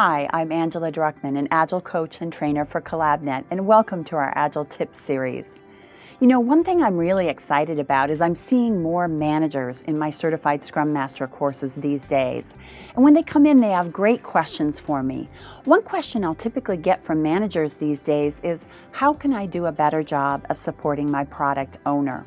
Hi, I'm Angela Druckman, an Agile coach and trainer for CollabNet, and welcome to our Agile Tips series. You know, one thing I'm really excited about is I'm seeing more managers in my Certified Scrum Master courses these days. And when they come in, they have great questions for me. One question I'll typically get from managers these days is, how can I do a better job of supporting my product owner?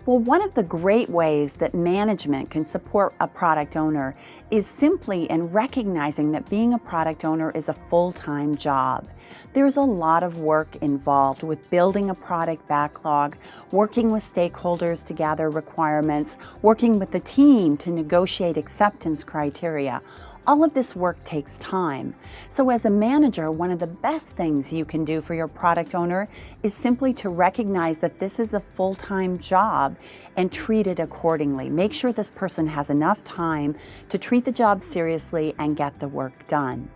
Well, one of the great ways that management can support a product owner is simply in recognizing that being a product owner is a full-time job. There's a lot of work involved with building a product backlog, working with stakeholders to gather requirements, working with the team to negotiate acceptance criteria. All of this work takes time. So as a manager, one of the best things you can do for your product owner is simply to recognize that this is a full-time job and treat it accordingly. Make sure this person has enough time to treat the job seriously and get the work done.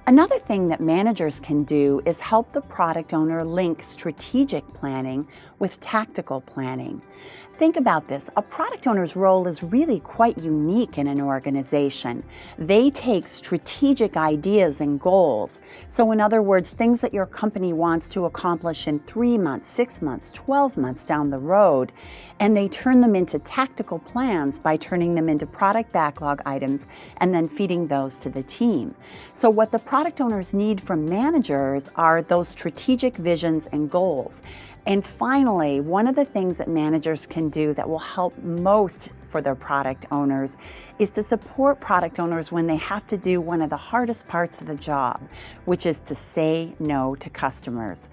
Another thing that managers can do is help the product owner link strategic planning with tactical planning. Think about this. A product owner's role is really quite unique in an organization. They take strategic ideas and goals. So in other words, things that your company wants to accomplish in 3 months, 6 months, 12 months down the road, and they turn them into tactical plans by turning them into product backlog items and then feeding those to the team. So what the product owners need from managers are those strategic visions and goals. And finally, one of the things that managers can do that will help most for their product owners is to support product owners when they have to do one of the hardest parts of the job, which is to say no to customers.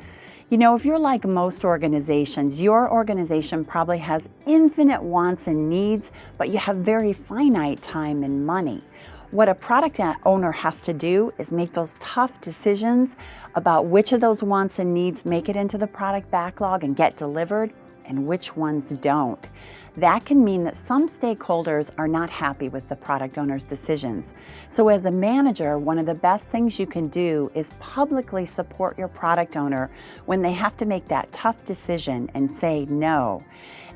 You know, if you're like most organizations, your organization probably has infinite wants and needs, but you have very finite time and money. What a product owner has to do is make those tough decisions about which of those wants and needs make it into the product backlog and get delivered and which ones don't. That can mean that some stakeholders are not happy with the product owner's decisions. So as a manager, one of the best things you can do is publicly support your product owner when they have to make that tough decision and say no.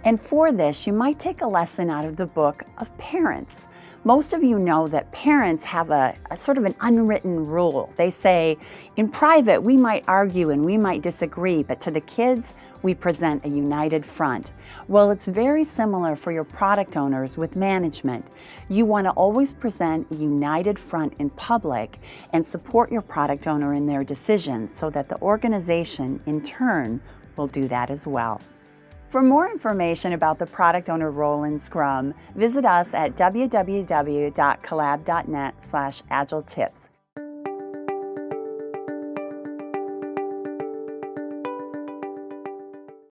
And for this, you might take a lesson out of the book of Parents. Most of you know that parents have a sort of an unwritten rule. They say, in private, we might argue and we might disagree, but to the kids, we present a united front. Well, it's very similar for your product owners with management. You want to always present a united front in public and support your product owner in their decisions so that the organization, in turn, will do that as well. For more information about the product owner role in Scrum, visit us at www.collab.net/agiletips.